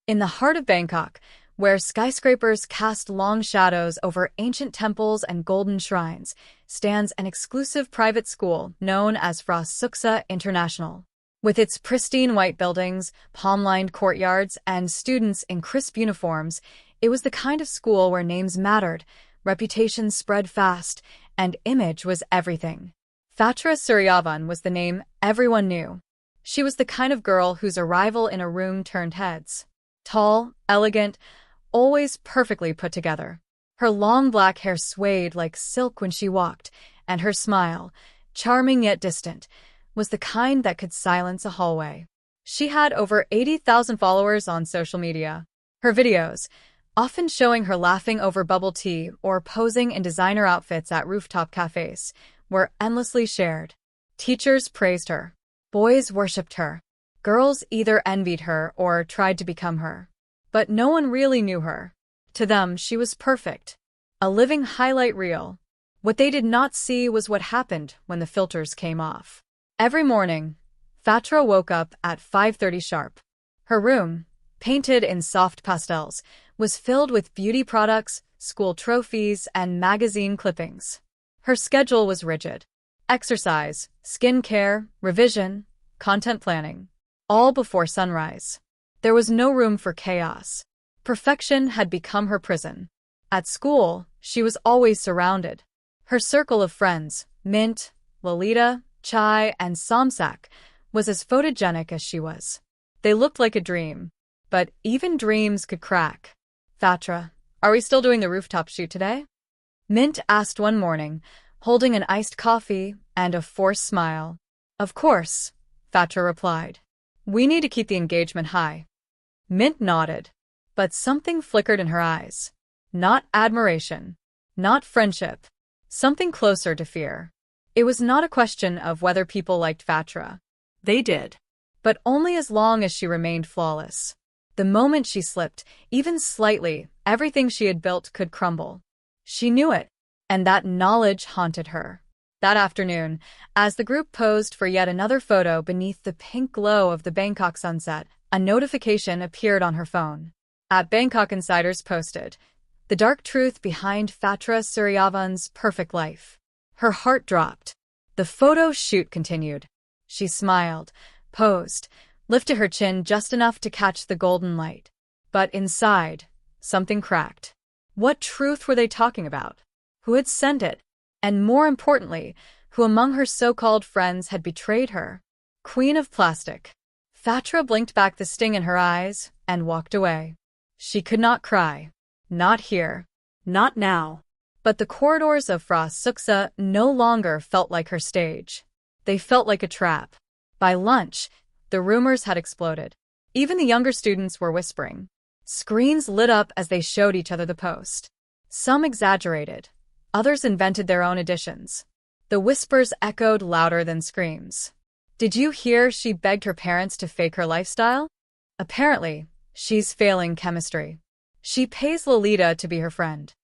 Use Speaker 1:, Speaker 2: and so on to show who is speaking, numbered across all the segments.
Speaker 1: In the heart of Bangkok, where skyscrapers cast long shadows over ancient temples and golden shrines, stands an exclusive private school known as Phra Suksa International. With its pristine white buildings, palm-lined courtyards, and students in crisp uniforms, it was the kind of school where names mattered, reputation spread fast, and image was everything. Phatra Suryavan was the name everyone knew. She was the kind of girl whose arrival in a room turned heads. Tall, elegant, always perfectly put together. Her long black hair swayed like silk when she walked, and her smile, charming yet distant, was the kind that could silence a hallway. She had over 80,000 followers on social media. Her videos, often showing her laughing over bubble tea or posing in designer outfits at rooftop cafes, were endlessly shared. Teachers praised her. Boys worshipped her. Girls either envied her or tried to become her. But no one really knew her. To them, she was perfect. A living highlight reel. What they did not see was what happened when the filters came off. Every morning, Phatra woke up at 5:30 sharp. Her room, painted in soft pastels, was filled with beauty products, school trophies, and magazine clippings. Her schedule was rigid. Exercise, skincare, revision, content planning, all before sunrise. There was no room for chaos. Perfection had become her prison. At school, she was always surrounded. Her circle of friends, Mint, Lolita, Chai, and Samsak, was as photogenic as she was. They looked like a dream. But even dreams could crack. Phatra, are we still doing the rooftop shoot today? Mint asked one morning, holding an iced coffee and a forced smile. Of course, Phatra replied. We need to keep the engagement high. Mint nodded, but something flickered in her eyes. Not admiration, not friendship, something closer to fear. It was not a question of whether people liked Phatra. They did, but only as long as she remained flawless. The moment she slipped, even slightly, everything she had built could crumble. She knew it, and that knowledge haunted her. That afternoon, as the group posed for yet another photo beneath the pink glow of the Bangkok sunset, a notification appeared on her phone. At Bangkok Insiders posted, "The dark truth behind Phatra Suryavan's perfect life." Her heart dropped. The photo shoot continued. She smiled, posed, lifted her chin just enough to catch the golden light. But inside, something cracked. What truth were they talking about? Who had sent it? And more importantly, who among her so-called friends had betrayed her? Queen of Plastic. Phatra blinked back the sting in her eyes and walked away. She could not cry. Not here. Not now. But the corridors of Phra Suksa no longer felt like her stage. They felt like a trap. By lunch, the rumors had exploded. Even the younger students were whispering. Screens lit up as they showed each other the post. Some exaggerated. Others invented their own additions. The whispers echoed louder than screams. Did you hear she begged her parents to fake her lifestyle? Apparently, she's failing chemistry. She pays Lolita to be her friend.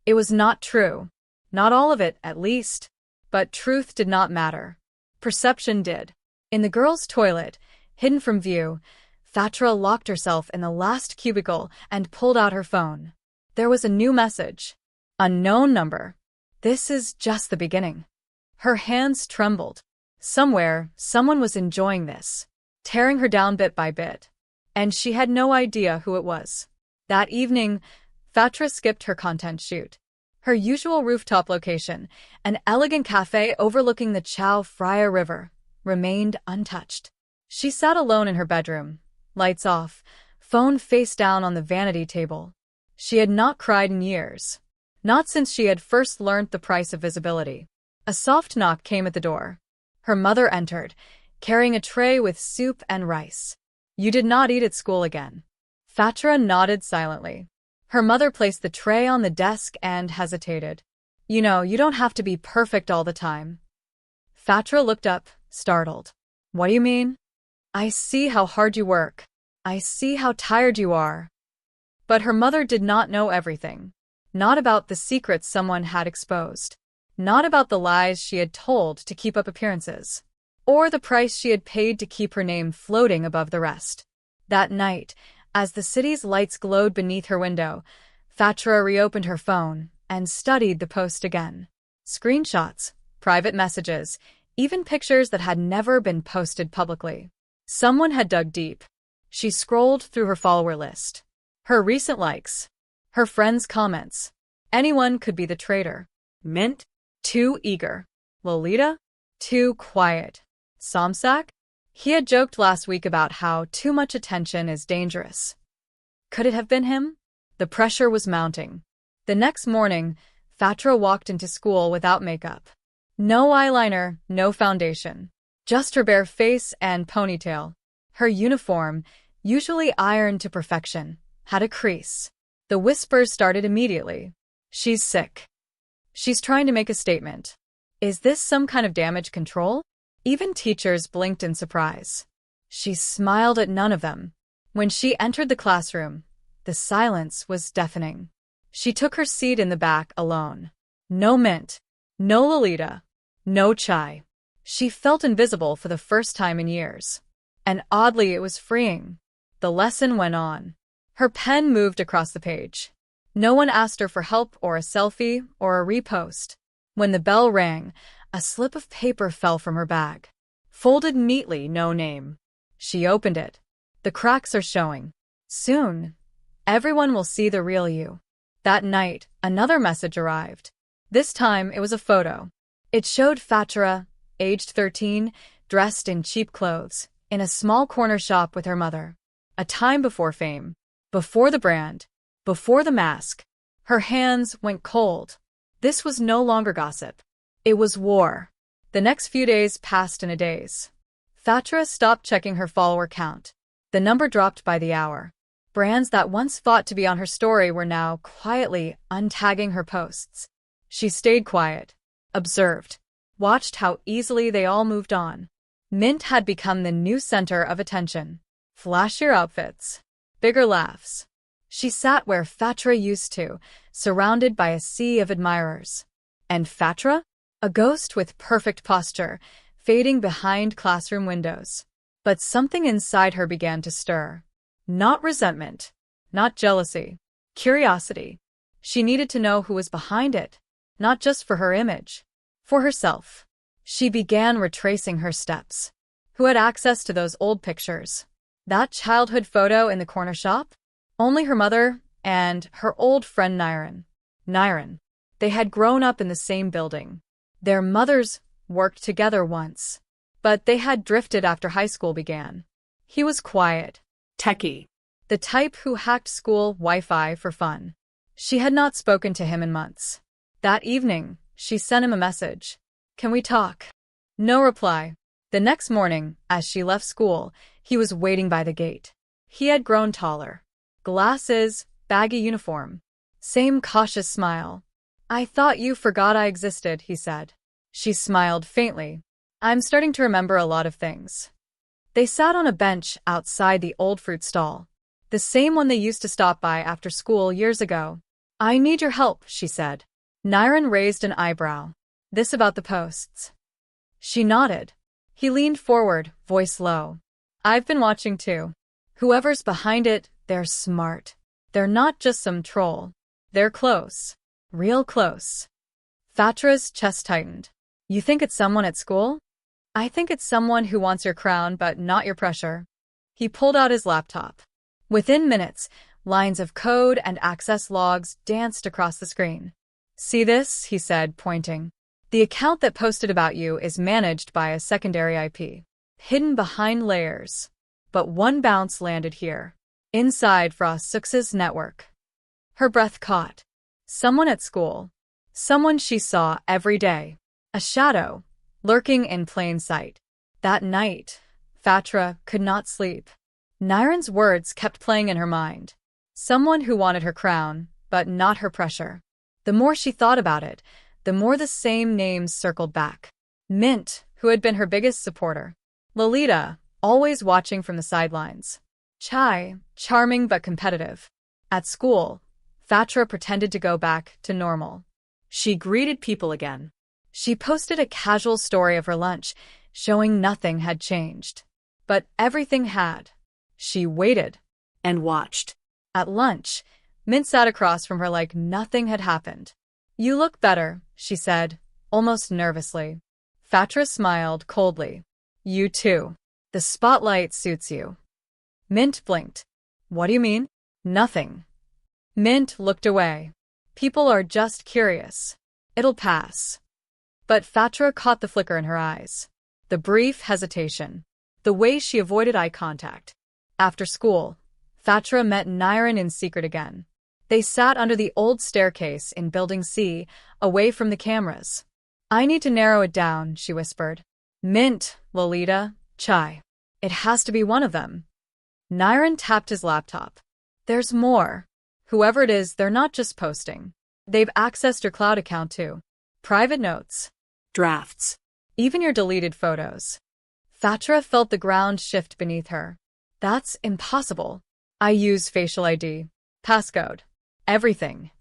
Speaker 1: It was not true. Not all of it, at least. But truth did not matter. Perception did. In the girls' toilet, hidden from view, Phatra locked herself in the last cubicle and pulled out her phone. There was a new message. Unknown number. This is just the beginning. Her hands trembled. Somewhere, someone was enjoying this, tearing her down bit by bit. And she had no idea who it was. That evening, Phatra skipped her content shoot. Her usual rooftop location, an elegant cafe overlooking the Chao Phraya River, remained untouched. She sat alone in her bedroom, lights off, phone face down on the vanity table. She had not cried in years. Not since she had first learned the price of visibility. A soft knock came at the door. Her mother entered, carrying a tray with soup and rice. You did not eat at school again. Phatra nodded silently. Her mother placed the tray on the desk and hesitated. You know, you don't have to be perfect all the time. Phatra looked up, startled. What do you mean? I see how hard you work. I see how tired you are. But her mother did not know everything. Not about the secrets someone had exposed. Not about the lies she had told to keep up appearances. Or the price she had paid to keep her name floating above the rest. That night, As the city's lights glowed beneath her window, Fatra reopened her phone and studied the post again. Screenshots, private messages, even pictures that had never been posted publicly. Someone had dug deep. She scrolled through her follower list. Her recent likes. Her friends' comments. Anyone could be the traitor. Mint? Too eager. Lolita? Too quiet. Somsak? He had joked last week about how too much attention is dangerous. Could it have been him? The pressure was mounting. The next morning, Fatra walked into school without makeup. No eyeliner, no foundation. Just her bare face and ponytail. Her uniform, usually ironed to perfection, had a crease. The whispers started immediately. She's sick. She's trying to make a statement. Is this some kind of damage control? Even teachers blinked in surprise. She smiled at none of them. When she entered the classroom, the silence was deafening. She took her seat in the back alone. No Mint. No Lolita. No Chai. She felt invisible for the first time in years. And oddly, it was freeing. The lesson went on. Her pen moved across the page. No one asked her for help or a selfie or a repost. When the bell rang, a slip of paper fell from her bag. Folded neatly, no name. She opened it. The cracks are showing. Soon, everyone will see the real you. That night, another message arrived. This time, it was a photo. It showed Fatra, aged 13, dressed in cheap clothes, in a small corner shop with her mother. A time before fame. Before the brand. Before the mask. Her hands went cold. This was no longer gossip. It was war. The next few days passed in a daze. Fatra stopped checking her follower count. The number dropped by the hour. Brands that once fought to be on her story were now quietly untagging her posts. She stayed quiet, observed, watched how easily they all moved on. Mint had become the new center of attention. Flashier outfits. Bigger laughs. She sat where Fatra used to, surrounded by a sea of admirers. And Fatra? A ghost with perfect posture, fading behind classroom windows. But something inside her began to stir. Not resentment. Not jealousy. Curiosity. She needed to know who was behind it. Not just for her image. For herself. She began retracing her steps. Who had access to those old pictures? That childhood photo in the corner shop? Only her mother and her old friend Narration. They had grown up in the same building. Their mothers worked together once. But they had drifted after high school began. He was quiet. Techie. The type who hacked school Wi-Fi for fun. She had not spoken to him in months. That evening, she sent him a message. Can we talk? No reply. The next morning, as she left school, he was waiting by the gate. He had grown taller. Glasses, baggy uniform. Same cautious smile. I thought you forgot I existed, he said. She smiled faintly. I'm starting to remember a lot of things. They sat on a bench outside the old fruit stall. The same one they used to stop by after school years ago. I need your help, she said. Narration raised an eyebrow. This about the posts. She nodded. He leaned forward, voice low. I've been watching too. Whoever's behind it, they're smart. They're not just some troll. They're close. Real close. Fatra's chest tightened. You think it's someone at school? I think it's someone who wants your crown but not your pressure. He pulled out his laptop. Within minutes, lines of code and access logs danced across the screen. See this? He said, pointing. The account that posted about you is managed by a secondary IP. Hidden behind layers. But one bounce landed here. Inside Frostsux's network. Her breath caught. Someone at school. Someone she saw every day. A shadow, lurking in plain sight. That night, Fatra could not sleep. Narayan's words kept playing in her mind. Someone who wanted her crown, but not her pressure. The more she thought about it, the more the same names circled back. Mint, who had been her biggest supporter. Lolita, always watching from the sidelines. Chai, charming but competitive. At school, Fatra pretended to go back to normal. She greeted people again. She posted a casual story of her lunch, showing nothing had changed. But everything had. She waited.
Speaker 2: and watched.
Speaker 1: At lunch, Mint sat across from her like nothing had happened. "You look better," she said, almost nervously. Fatra smiled coldly. "You too. The spotlight suits you." Mint blinked. "What do you mean?" "Nothing." Mint looked away. "People are just curious. It'll pass." But Fatra caught the flicker in her eyes. The brief hesitation. The way she avoided eye contact. After school, Fatra met Narration in secret again. They sat under the old staircase in Building C, away from the cameras. "I need to narrow it down," she whispered. "Mint, Lolita, Chai. It has to be one of them." Narration tapped his laptop. "There's more. Whoever it is, they're not just posting. They've accessed your cloud account too. Private notes.
Speaker 2: Drafts.
Speaker 1: Even your deleted photos." Fatra felt the ground shift beneath her. "That's impossible. I use facial ID. Passcode. Everything.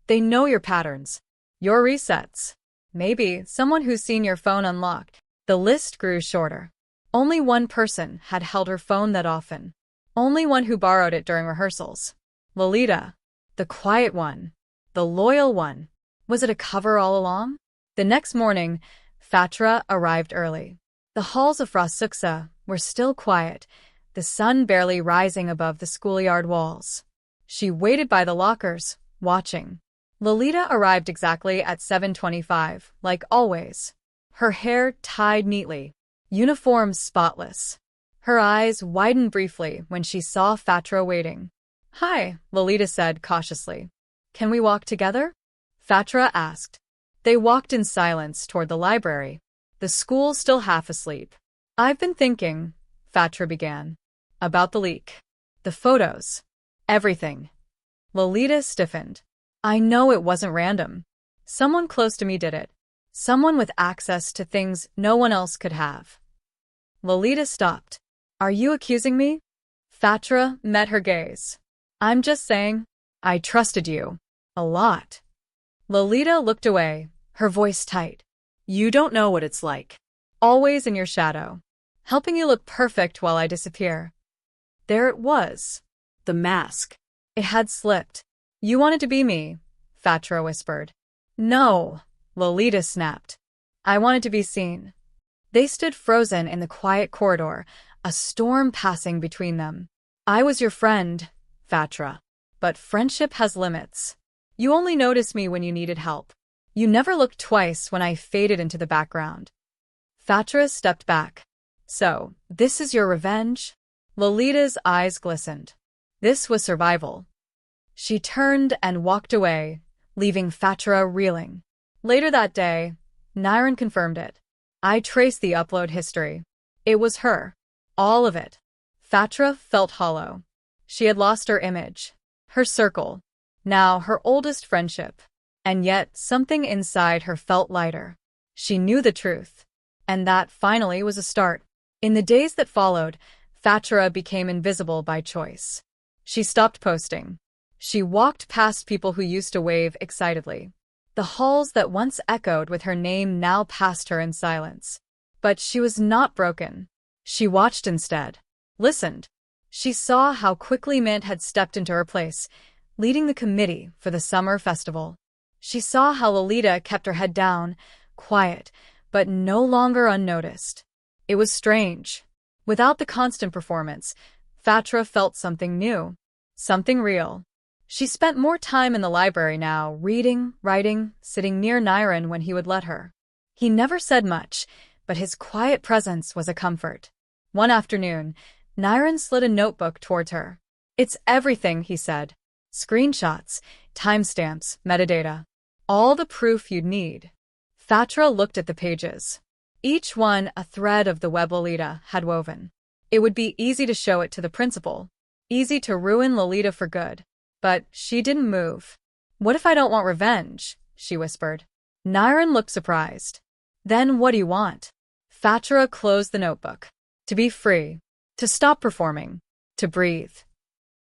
Speaker 1: They know your patterns. Your resets. Maybe someone who's seen your phone unlocked." The list grew shorter. Only one person had held her phone that often. Only one who borrowed it during rehearsals. Lolita. The quiet one. The loyal one. Was it a cover all along? The next morning, Fatra arrived early. The halls of Frasuksa were still quiet, the sun barely rising above the schoolyard walls. She waited by the lockers, watching. Lolita arrived exactly at 7:25, like always. Her hair tied neatly, uniform spotless. Her eyes widened briefly when she saw Fatra waiting. "Hi," Lolita said cautiously. "Can we walk together?" Fatra asked. They walked in silence toward the library. The school still half asleep. "I've been thinking," Fatra began, "about the leak. The photos. Everything." Lolita stiffened. "I know it wasn't random. Someone close to me did it. Someone with access to things no one else could have." Lolita stopped. "Are you accusing me?" Fatra met her gaze. "I'm just saying, I trusted you. A lot." Lolita looked away, her voice tight. "You don't know what it's like. Always in your shadow. Helping you look perfect while I disappear." There it was. The mask. It had slipped. "You wanted to be me," Fatra whispered. "No," Lolita snapped. "I wanted to be seen." They stood frozen in the quiet corridor, a storm passing between them. "I was your friend, Fatra. But friendship has limits. You only noticed me when you needed help. You never looked twice when I faded into the background." Fatra stepped back. "So, this is your revenge?" Lolita's eyes glistened. This was survival. She turned and walked away, leaving Fatra reeling. Later that day, Narration confirmed it. "I traced the upload history. It was her. All of it." Fatra felt hollow. She had lost her image, her circle, now her oldest friendship. And yet something inside her felt lighter. She knew the truth. And that finally was a start. In the days that followed, Fatra became invisible by choice. She stopped posting. She walked past people who used to wave excitedly. The halls that once echoed with her name now passed her in silence. But she was not broken. She watched instead. Listened. She saw how quickly Mint had stepped into her place, leading the committee for the summer festival. She saw how Lolita kept her head down, quiet, but no longer unnoticed. It was strange. Without the constant performance, Fatra felt something new, something real. She spent more time in the library now, reading, writing, sitting near Narration when he would let her. He never said much, but his quiet presence was a comfort. One afternoon, Narration slid a notebook towards her. "It's everything," he said. "Screenshots, timestamps, metadata. All the proof you'd need." Fatra looked at the pages. Each one a thread of the web Lolita had woven. It would be easy to show it to the principal. Easy to ruin Lolita for good. But she didn't move. "What if I don't want revenge?" she whispered. Narration looked surprised. "Then what do you want?" Fatra closed the notebook. "To be free. To stop performing. To breathe."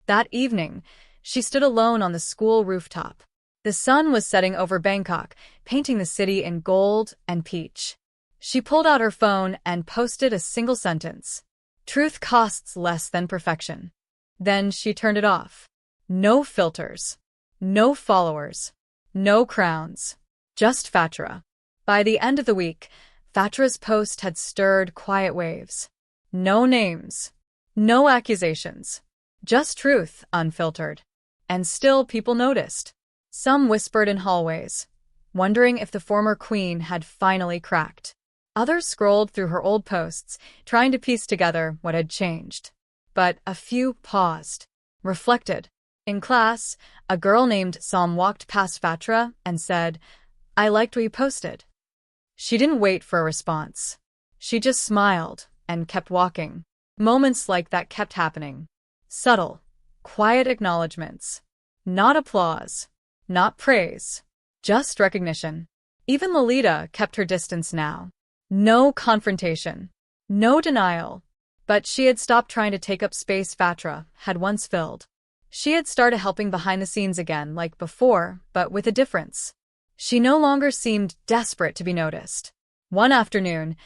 Speaker 1: That evening, she stood alone on the school rooftop. The sun was setting over Bangkok, painting the city in gold and peach. She pulled out her phone and posted a single sentence. "Truth costs less than perfection." Then she turned it off. No filters. No followers. No crowns. Just Fatra. By the end of the week, Fatra's post had stirred quiet waves. No names. No accusations. Just truth, unfiltered. And still people noticed. Some whispered in hallways, wondering if the former queen had finally cracked. Others scrolled through her old posts, trying to piece together what had changed. But a few paused, reflected. In class, a girl named Sam walked past Fatra and said, "I liked what you posted." She didn't wait for a response. She just smiled and kept walking. Moments like that kept happening. Subtle, quiet acknowledgments. Not applause. Not praise. Just recognition. Even Lolita kept her distance now. No confrontation. No denial. But she had stopped trying to take up space Fatra had once filled. She had started helping behind the scenes again like before, but with a difference. She no longer seemed desperate to be noticed. One afternoon,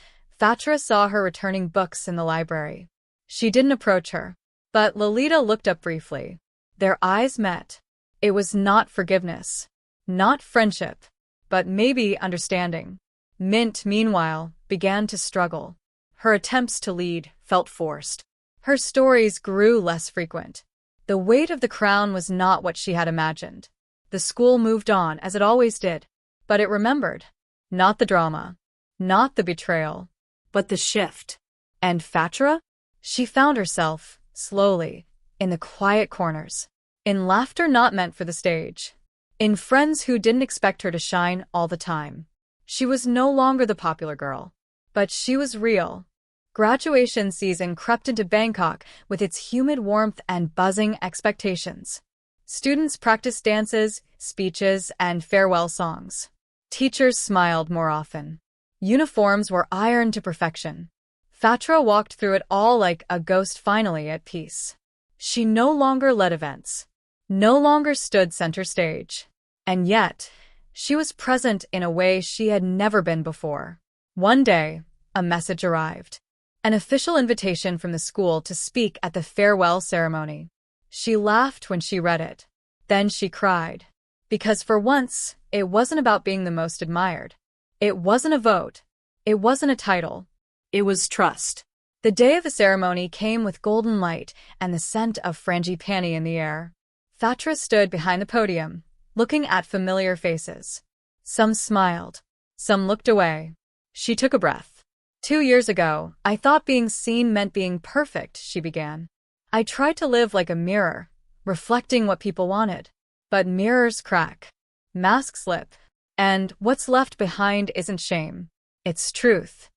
Speaker 1: Fatra saw her returning books in the library. She didn't approach her, but Lolita looked up briefly. Their eyes met. It was not forgiveness, not friendship, but maybe understanding. Mint, meanwhile, began to struggle. Her attempts to lead felt forced. Her stories grew less frequent. The weight of the crown was not what she had imagined. The school moved on as it always did, but it remembered. Not the drama, not the betrayal, but the shift. And Fatra? She found herself, slowly, in the quiet corners. In laughter not meant for the stage. In friends who didn't expect her to shine all the time. She was no longer the popular girl, but she was real. Graduation season crept into Bangkok with its humid warmth and buzzing expectations. Students practiced dances, speeches, and farewell songs. Teachers smiled more often. Uniforms were ironed to perfection. Fatra walked through it all like a ghost finally at peace. She no longer led events. No longer stood center stage. And yet, she was present in a way she had never been before. One day, a message arrived. An official invitation from the school to speak at the farewell ceremony. She laughed when she read it. Then she cried. Because for once, it wasn't about being the most admired. It wasn't a vote. It wasn't a title. It was trust. The day of the ceremony came with golden light and the scent of frangipani in the air. Fatra stood behind the podium, looking at familiar faces. Some smiled. Some looked away. She took a breath. 2 years ago, I thought being seen meant being perfect, she began. I tried to live like a mirror, reflecting what people wanted. But mirrors crack. Masks slip. And what's left behind isn't shame. It's truth.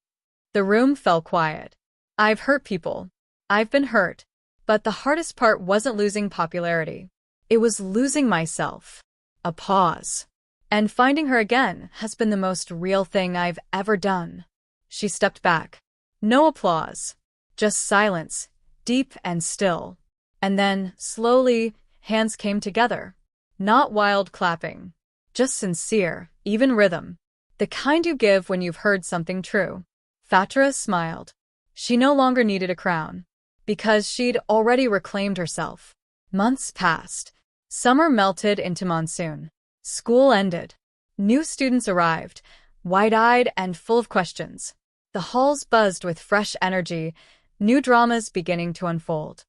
Speaker 1: The room fell quiet. I've hurt people. I've been hurt. But the hardest part wasn't losing popularity. It was losing myself. A pause. And finding her again has been the most real thing I've ever done. She stepped back. No applause. Just silence, deep and still. And then, slowly, hands came together. Not wild clapping. Just sincere, even rhythm. The kind you give when you've heard something true. Fatra smiled. She no longer needed a crown. Because she'd already reclaimed herself. Months passed. Summer melted into monsoon. School ended. New students arrived, wide-eyed and full of questions. The halls buzzed with fresh energy, new dramas beginning to unfold.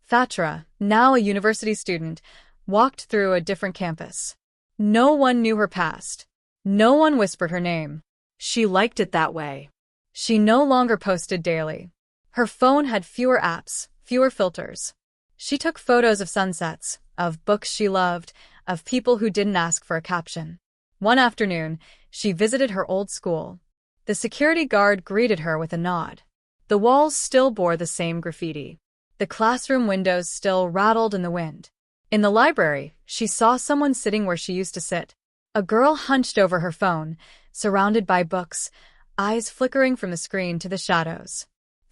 Speaker 1: Fatra, now a university student, walked through a different campus. No one knew her past. No one whispered her name. She liked it that way. She no longer posted daily. Her phone had fewer apps, fewer filters. She took photos of sunsets, of books she loved, of people who didn't ask for a caption. One afternoon, she visited her old school. The security guard greeted her with a nod. The walls still bore the same graffiti. The classroom windows still rattled in the wind. In the library, she saw someone sitting where she used to sit. A girl hunched over her phone, surrounded by books, eyes flickering from the screen to the shadows.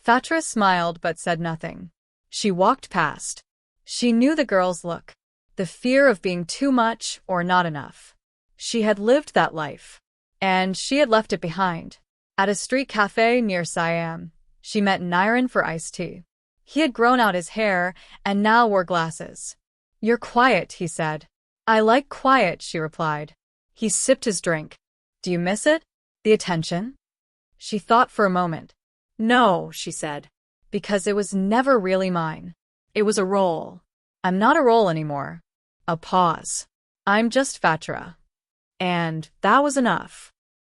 Speaker 1: Fatra smiled but said nothing. She walked past. She knew the girl's look. The fear of being too much or not enough. She had lived that life. And she had left it behind. At a street cafe near Siam, she met Narration for iced tea. He had grown out his hair and now wore glasses. "You're quiet," he said. "I like quiet," she replied. He sipped his drink. "Do you miss it? The attention?" She thought for a moment. "No," she said, "because it was never really mine. It was a role. I'm not a role anymore." A pause. "I'm just Fatra." And that was enough.